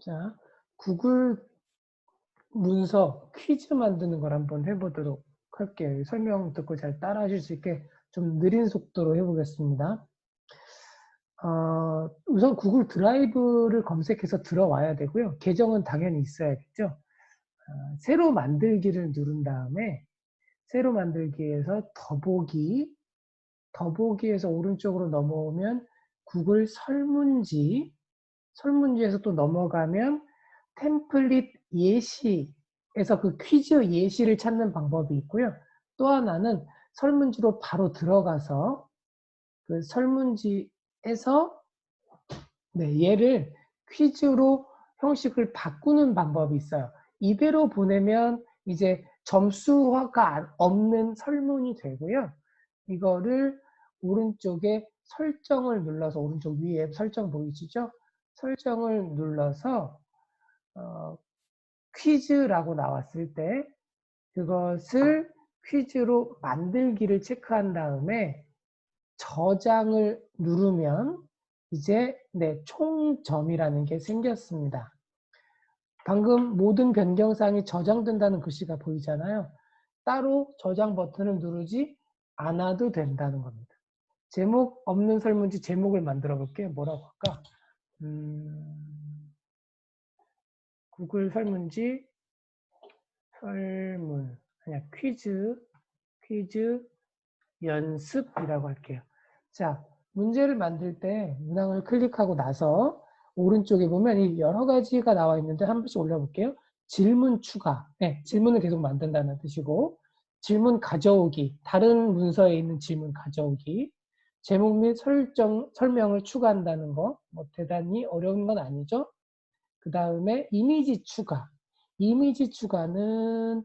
자, 구글 문서 퀴즈 만드는 걸 한번 해보도록 할게요. 설명 듣고 잘 따라 하실 수 있게 좀 느린 속도로 해보겠습니다. 우선 구글 드라이브를 검색해서 들어와야 되고요. 계정은 당연히 있어야겠죠. 새로 만들기를 누른 다음에 새로 만들기에서 더보기에서 오른쪽으로 넘어오면 구글 설문지에서 또 넘어가면 템플릿 예시에서 그 퀴즈 예시를 찾는 방법이 있고요. 또 하나는 설문지로 바로 들어가서 그 설문지에서 얘를 퀴즈로 형식을 바꾸는 방법이 있어요. 이대로 보내면 이제 점수가 없는 설문이 되고요. 이거를 오른쪽에 설정을 눌러서 오른쪽 위에 설정 보이시죠? 설정을 눌러서 퀴즈라고 나왔을 때 그것을 퀴즈로 만들기를 체크한 다음에 저장을 누르면 이제 총점이라는 게 생겼습니다. 방금 모든 변경사항이 저장된다는 글씨가 보이잖아요. 따로 저장 버튼을 누르지 않아도 된다는 겁니다. 제목 없는 설문지 제목을 만들어 볼게요. 뭐라고 할까? 구글 설문지 퀴즈 연습이라고 할게요. 자, 문제를 만들 때 문항을 클릭하고 나서 오른쪽에 보면 이 여러 가지가 나와 있는데 한 번씩 올려볼게요. 질문 추가, 질문을 계속 만든다는 뜻이고, 질문 가져오기, 다른 문서에 있는 질문 가져오기, 제목 및 설명을 추가한다는 거, 뭐 대단히 어려운 건 아니죠. 그 다음에 이미지 추가. 이미지 추가는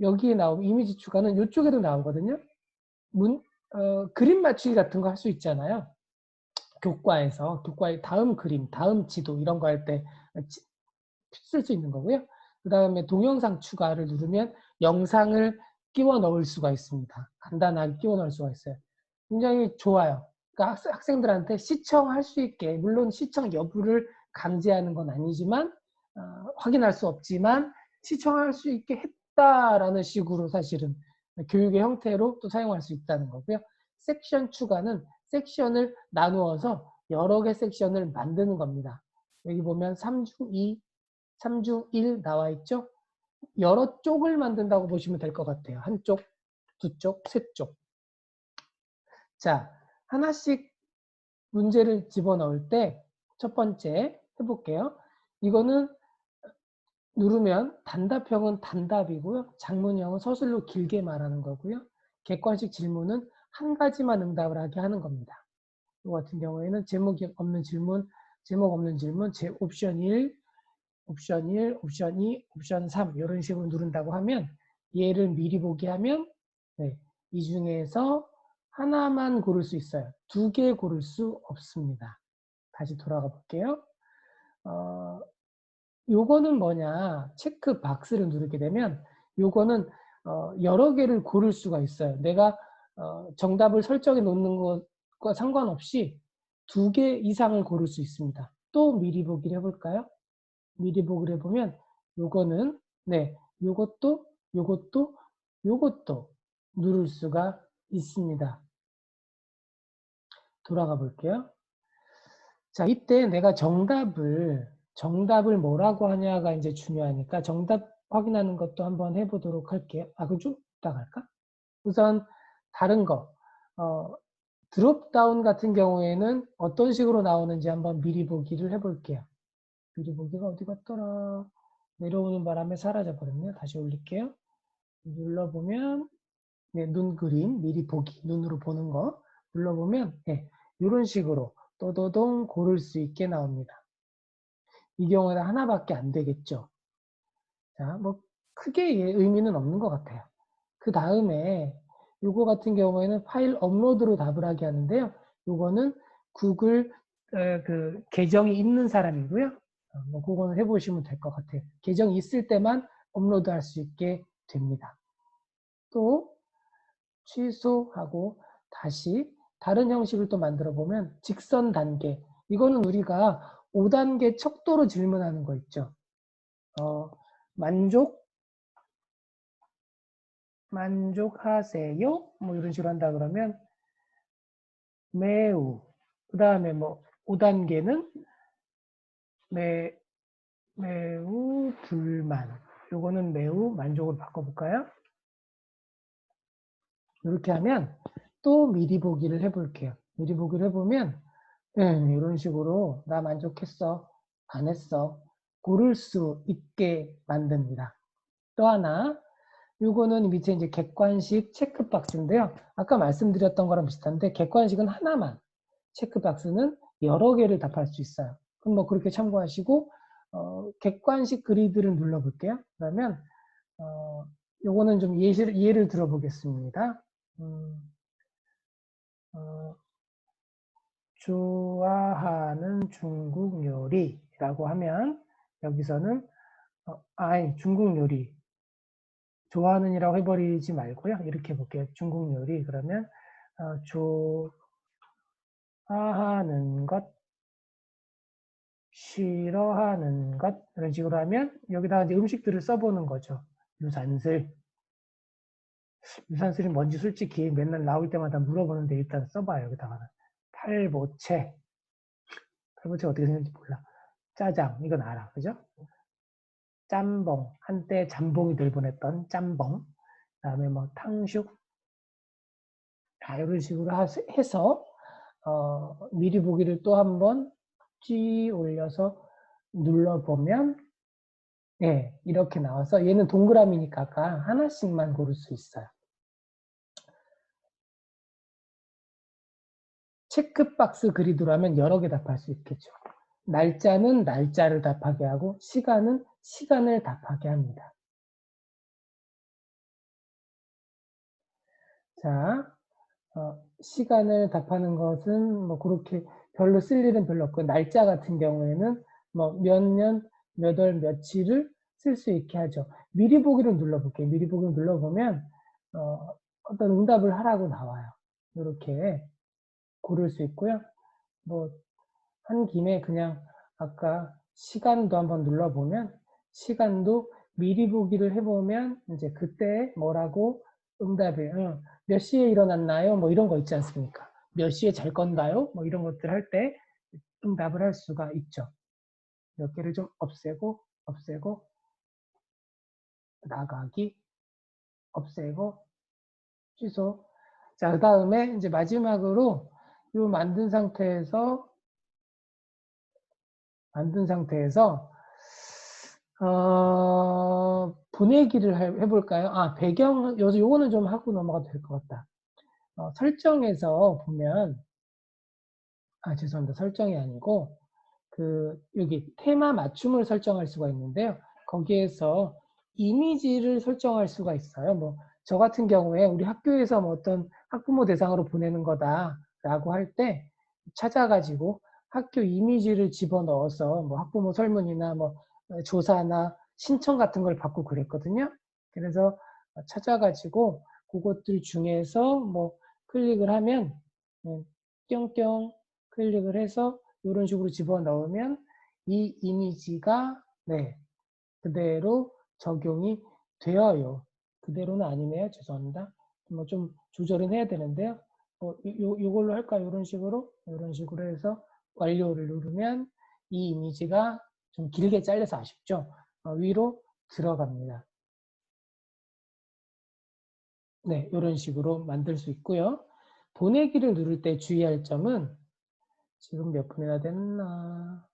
여기에 나오는 이미지 추가는 이쪽에도 나오거든요. 그림 맞추기 같은 거 할 수 있잖아요. 교과의 다음 그림, 다음 지도 이런 거 할 때 쓸 수 있는 거고요. 그 다음에 동영상 추가를 누르면 영상을 끼워 넣을 수가 있습니다. 간단하게 끼워 넣을 수가 있어요. 굉장히 좋아요. 그러니까 학생들한테 시청할 수 있게, 물론 시청 여부를 강제하는 건 아니지만 확인할 수 없지만 시청할 수 있게 했다라는 식으로 사실은 교육의 형태로 또 사용할 수 있다는 거고요. 섹션 추가는 섹션을 나누어서 여러 개 섹션을 만드는 겁니다. 여기 보면 3중 2, 3중 1 나와 있죠? 여러 쪽을 만든다고 보시면 될 것 같아요. 한 쪽, 두 쪽, 세 쪽. 자, 하나씩 문제를 집어넣을 때 첫 번째 해볼게요. 이거는 누르면 단답형은 단답이고요. 장문형은 서술로 길게 말하는 거고요. 객관식 질문은 한 가지만 응답을 하게 하는 겁니다. 이 같은 경우에는 제목 없는 질문, 옵션 1, 옵션 1, 옵션 2, 옵션 3 이런 식으로 누른다고 하면 얘를 미리 보기 하면 이 중에서 하나만 고를 수 있어요. 두 개 고를 수 없습니다. 다시 돌아가 볼게요. 요거는 뭐냐, 체크 박스를 누르게 되면 요거는 여러 개를 고를 수가 있어요. 내가 정답을 설정해 놓는 것과 상관없이 두 개 이상을 고를 수 있습니다. 또 미리 보기를 해볼까요? 미리 보기를 해보면 요거는 요것도 누를 수가 있습니다. 돌아가 볼게요. 자, 이때 내가 정답을 뭐라고 하냐가 이제 중요하니까 정답 확인하는 것도 한번 해보도록 할게요. 그럼 좀 이따 갈까? 우선 다른 거 드롭다운 같은 경우에는 어떤 식으로 나오는지 한번 미리 보기를 해볼게요. 미리 보기가 어디 갔더라? 내려오는 바람에 사라져 버렸네요. 다시 올릴게요. 눌러보면 눈 그림 미리 보기, 눈으로 보는 거 눌러보면 이런 식으로 또도동 고를 수 있게 나옵니다. 이 경우에는 하나밖에 안 되겠죠. 자, 뭐 크게 의미는 없는 것 같아요. 그 다음에 요거 같은 경우에는 파일 업로드로 답을 하게 하는데요. 요거는 구글 그 계정이 있는 사람이고요. 뭐 그거는 해보시면 될 것 같아요. 계정이 있을 때만 업로드 할 수 있게 됩니다. 또 취소하고 다시 다른 형식을 또 만들어 보면 직선 단계. 이거는 우리가 5단계 척도로 질문하는 거 있죠. 만족하세요? 뭐 이런 식으로 한다 그러면 매우. 그 다음에 뭐 5단계는 매우 불만. 요거는 매우 만족으로 바꿔볼까요? 이렇게 하면 또 미리 보기를 해볼게요. 미리 보기를 해보면 이런 식으로 나 만족했어, 안 했어 고를 수 있게 만듭니다. 또 하나, 요거는 밑에 이제 객관식 체크박스인데요. 아까 말씀드렸던 거랑 비슷한데 객관식은 하나만, 체크박스는 여러 개를 답할 수 있어요. 그럼 뭐 그렇게 참고하시고 객관식 그리드를 눌러볼게요. 그러면 요거는 좀 예를 들어보겠습니다. 좋아하는 중국 요리라고 하면 여기서는 중국 요리 좋아하는 이라고 해버리지 말고요. 이렇게 볼게요. 중국 요리 그러면 좋아하는 것, 싫어하는 것 이런 식으로 하면 여기다가 이제 음식들을 써보는 거죠. 유산슬. 유산슬이 뭔지 솔직히 맨날 나올 때마다 물어보는데 일단 써봐요. 여기다가는 팔보채. 팔보채 어떻게 생겼는지 몰라. 짜장 이건 알아. 그죠? 짬뽕. 한때 잠봉이 될 뻔했던 짬뽕. 그다음에 뭐 탕수육. 이런 식으로 해서 미리 보기를 또 한번 찌 올려서 눌러보면 이렇게 나와서 얘는 동그라미니까 아까 하나씩만 고를 수 있어요. 체크박스 그리드로 하면 여러 개 답할 수 있겠죠. 날짜는 날짜를 답하게 하고 시간은 시간을 답하게 합니다. 자, 시간을 답하는 것은 뭐 그렇게 별로 쓸 일은 별로 없고 날짜 같은 경우에는 뭐 몇 년, 몇 월, 며칠을 쓸 수 있게 하죠. 미리 보기를 눌러볼게요. 미리 보기를 눌러보면 어떤 응답을 하라고 나와요. 이렇게 고를 수 있고요. 뭐 한 김에 그냥 아까 시간도 한번 눌러보면 시간도 미리 보기를 해보면 이제 그때 뭐라고 응답을 몇 시에 일어났나요? 뭐 이런 거 있지 않습니까? 몇 시에 잘 건가요? 뭐 이런 것들 할 때 응답을 할 수가 있죠. 몇 개를 좀 없애고 나가기 없애고 취소. 자, 그 다음에 이제 마지막으로 요 만든 상태에서 보내기를 해볼까요? 배경, 요거는 좀 하고 넘어가도 될 것 같다. 설정에서 보면, 죄송합니다. 설정이 아니고, 여기 테마 맞춤을 설정할 수가 있는데요. 거기에서 이미지를 설정할 수가 있어요. 뭐, 저 같은 경우에 우리 학교에서 뭐 어떤 학부모 대상으로 보내는 거다라고 할 때 찾아가지고 학교 이미지를 집어넣어서 뭐 학부모 설문이나 뭐 조사나 신청 같은 걸 받고 그랬거든요. 그래서 찾아가지고 그것들 중에서 뭐 클릭을 하면 뿅뿅 클릭을 해서 이런 식으로 집어넣으면 이 이미지가 그대로 적용이 되어요. 그대로는 아니네요. 죄송합니다. 뭐 좀 조절은 해야 되는데요. 요걸로 할까요? 이런 식으로 해서 완료를 누르면 이 이미지가 좀 길게 잘려서 아쉽죠? 위로 들어갑니다. 이런 식으로 만들 수 있고요. 보내기를 누를 때 주의할 점은 지금 몇 분이나 됐나?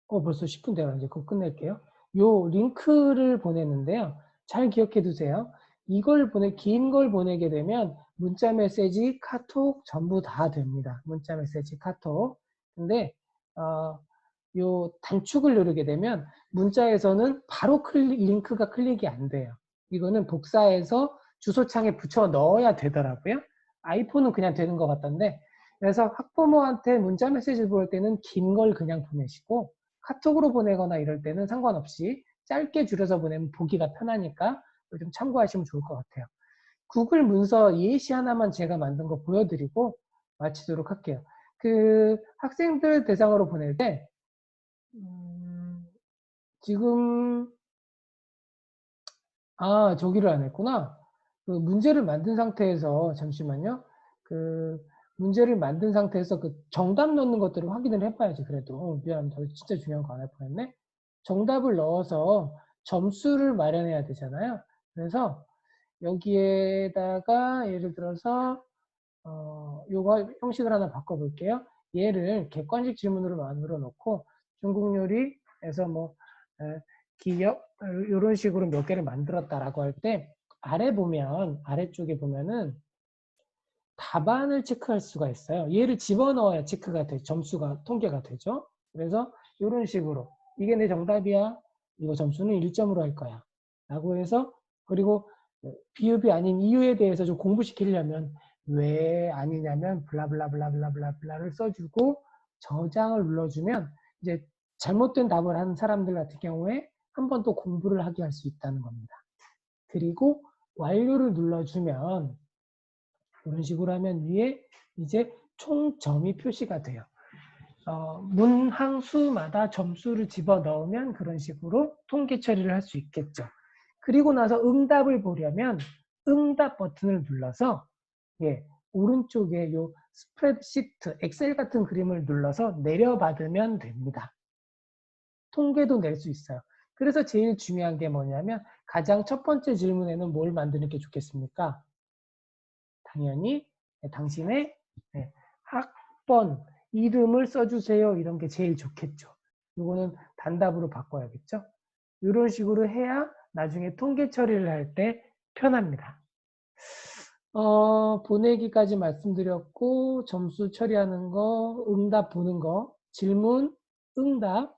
벌써 10분 돼요. 이제 그거 끝낼게요. 요 링크를 보내는데요. 잘 기억해 두세요. 긴 걸 보내게 되면 문자 메시지, 카톡 전부 다 됩니다. 문자 메시지, 카톡. 근데 요 단축을 누르게 되면 문자에서는 바로 링크가 클릭이 안 돼요. 이거는 복사해서 주소창에 붙여 넣어야 되더라고요. 아이폰은 그냥 되는 것 같던데 그래서 학부모한테 문자 메시지를 보낼 때는 긴 걸 그냥 보내시고 카톡으로 보내거나 이럴 때는 상관없이 짧게 줄여서 보내면 보기가 편하니까 좀 참고하시면 좋을 것 같아요. 구글 문서 예시 하나만 제가 만든 거 보여드리고 마치도록 할게요. 학생들 대상으로 보낼 때 지금 저기를 안 했구나. 그 문제를 만든 상태에서 잠시만요. 그 문제를 만든 상태에서 그 정답 넣는 것들을 확인을 해봐야지. 그래도 미안합니다. 진짜 중요한 거 안 할 뻔했네. 정답을 넣어서 점수를 마련해야 되잖아요. 그래서 여기에다가 예를 들어서 요거 형식을 하나 바꿔볼게요. 얘를 객관식 질문으로 만들어 놓고 중국 요리에서 뭐 기역 이런 식으로 몇 개를 만들었다라고 할 때 아래 보면 아래쪽에 보면은 답안을 체크할 수가 있어요. 얘를 집어넣어야 체크가 돼, 점수가 통계가 되죠. 그래서 이런 식으로 이게 내 정답이야. 이거 점수는 1점으로 할 거야. 라고 해서 그리고 비읍이 아닌 이유에 대해서 좀 공부시키려면 왜 아니냐면 블라블라블라블라블라를 써주고 저장을 눌러주면 이제 잘못된 답을 하는 사람들 같은 경우에 한 번 또 공부를 하게 할 수 있다는 겁니다. 그리고 완료를 눌러주면 이런 식으로 하면 위에 이제 총점이 표시가 돼요. 문항수마다 점수를 집어넣으면 그런 식으로 통계 처리를 할 수 있겠죠. 그리고 나서 응답을 보려면 응답 버튼을 눌러서 오른쪽에 요 스프레드시트, 엑셀 같은 그림을 눌러서 내려받으면 됩니다. 통계도 낼 수 있어요. 그래서 제일 중요한 게 뭐냐면 가장 첫 번째 질문에는 뭘 만드는 게 좋겠습니까? 당연히 당신의 학번, 이름을 써주세요. 이런 게 제일 좋겠죠. 이거는 단답으로 바꿔야겠죠. 이런 식으로 해야 나중에 통계 처리를 할 때 편합니다. 보내기까지 말씀드렸고 점수 처리하는 거, 응답 보는 거, 질문, 응답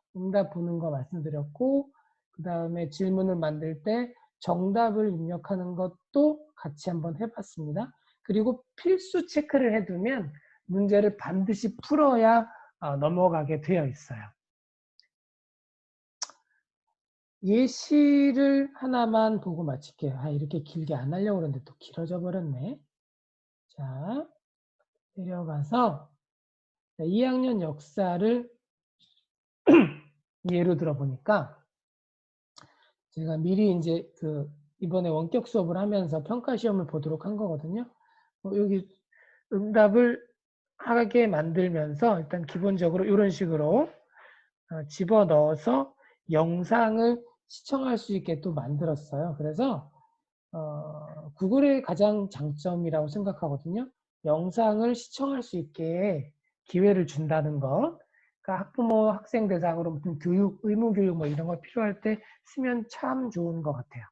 보는 거 말씀드렸고 그 다음에 질문을 만들 때 정답을 입력하는 것도 같이 한번 해봤습니다. 그리고 필수 체크를 해두면 문제를 반드시 풀어야 넘어가게 되어 있어요. 예시를 하나만 보고 마칠게요. 이렇게 길게 안 하려고 그랬는데 또 길어져 버렸네. 자, 내려가서 2학년 역사를 예로 들어보니까 제가 미리 이제 이번에 원격 수업을 하면서 평가 시험을 보도록 한 거거든요. 여기 응답을 하게 만들면서 일단 기본적으로 이런 식으로 집어넣어서 영상을 시청할 수 있게 또 만들었어요. 그래서 구글의 가장 장점이라고 생각하거든요. 영상을 시청할 수 있게 기회를 준다는 것. 그러니까 학부모, 학생 대상으로 무슨 교육, 의무교육 뭐 이런 거 필요할 때 쓰면 참 좋은 것 같아요.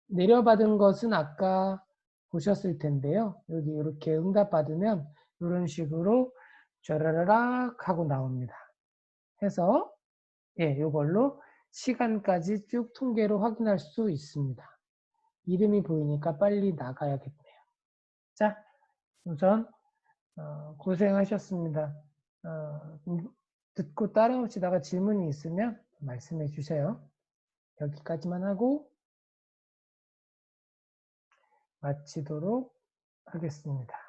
내려받은 것은 아까 보셨을 텐데요. 여기 이렇게 응답 받으면 이런 식으로 쫘라라락 하고 나옵니다. 해서 이걸로 시간까지 쭉 통계로 확인할 수 있습니다. 이름이 보이니까 빨리 나가야겠네요. 자, 우선 고생하셨습니다. 듣고 따라오시다가 질문이 있으면 말씀해 주세요. 여기까지만 하고 마치도록 하겠습니다.